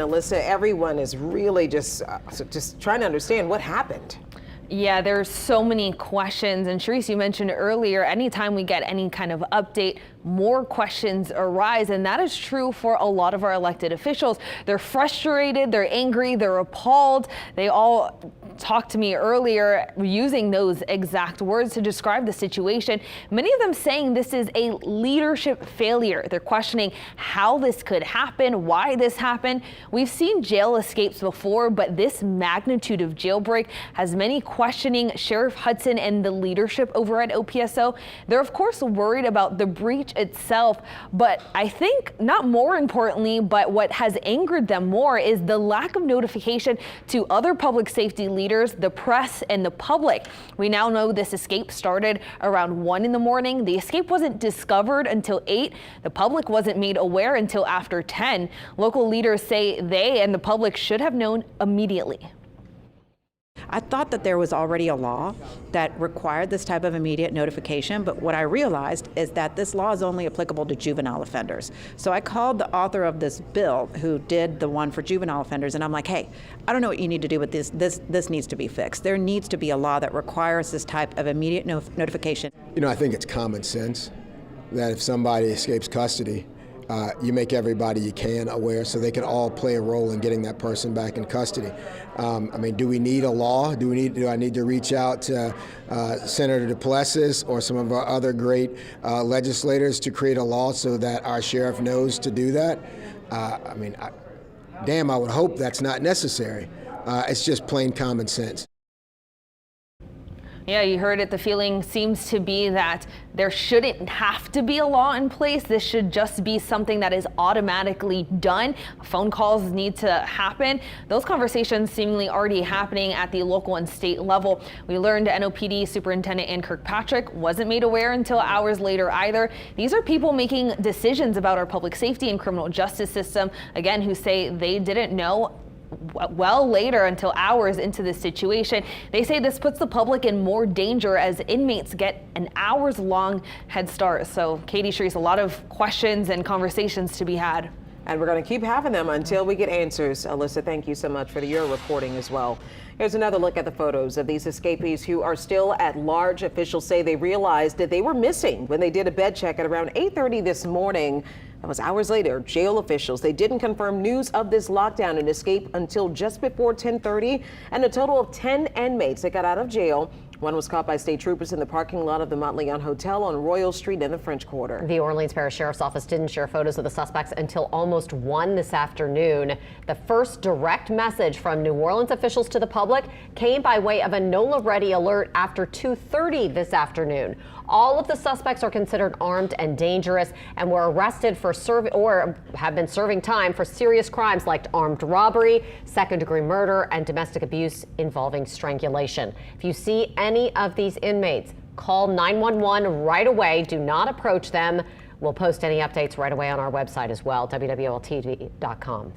Alyssa, everyone is really just trying to understand what happened. Yeah, there's so many questions. And Sharice, you mentioned earlier, anytime we get any kind of update, more questions arise. And that is true for a lot of our elected officials. They're frustrated, they're angry, they're appalled. They all talked to me earlier using those exact words to describe the situation. Many of them saying this is a leadership failure. They're questioning how this could happen, why this happened. We've seen jail escapes before, but this magnitude of jailbreak has many questioning Sheriff Hudson and the leadership over at OPSO. They're of course worried about the breach itself, but I think not more importantly, but what has angered them more is the lack of notification to other public safety leaders, the press, and the public. We now know this escape started around 1 in the morning. The escape wasn't discovered until 8. The public wasn't made aware until after 10. Local leaders say they and the public should have known immediately. I thought that there was already a law that required this type of immediate notification, but what I realized is that this law is only applicable to juvenile offenders. So I called the author of this bill who did the one for juvenile offenders, and I'm like, hey, I don't know what you need to do with this. This needs to be fixed. There needs to be a law that requires this type of immediate notification. You know, I think it's common sense that if somebody escapes custody, you make everybody you can aware so they can all play a role in getting that person back in custody. I mean, do we need a law? Do I need to reach out to Senator DuPlessis or some of our other great legislators to create a law so that our sheriff knows to do that? I mean, I would hope that's not necessary. It's just plain common sense. Yeah, you heard it. The feeling seems to be that there shouldn't have to be a law in place. This should just be something that is automatically done. Phone calls need to happen. Those conversations seemingly already happening at the local and state level. We learned NOPD Superintendent Ann Kirkpatrick wasn't made aware until hours later either. These are people making decisions about our public safety and criminal justice system, again, who say they didn't know well later until hours into this situation. They say this puts the public in more danger as inmates get an hours-long head start. So, Katie, Sharice, a lot of questions and conversations to be had. And we're going to keep having them until we get answers. Alyssa, thank you so much for your reporting as well. Here's another look at the photos of these escapees who are still at large. Officials say they realized that they were missing when they did a bed check at around 8:30 this morning. That was hours later. Jail officials, they didn't confirm news of this lockdown and escape until just before 10:30. And a total of 10 inmates that got out of jail. One was caught by state troopers in the parking lot of the Montleone Hotel on Royal Street in the French Quarter. The Orleans Parish Sheriff's Office didn't share photos of the suspects until almost 1 this afternoon. The first direct message from New Orleans officials to the public came by way of a NOLA ready alert after 2:30 this afternoon. All of the suspects are considered armed and dangerous and were arrested for or have been serving time for serious crimes like armed robbery, second-degree murder, and domestic abuse involving strangulation. If you see any of these inmates, call 911 right away. Do not approach them. We'll post any updates right away on our website as well, WWLTV.com.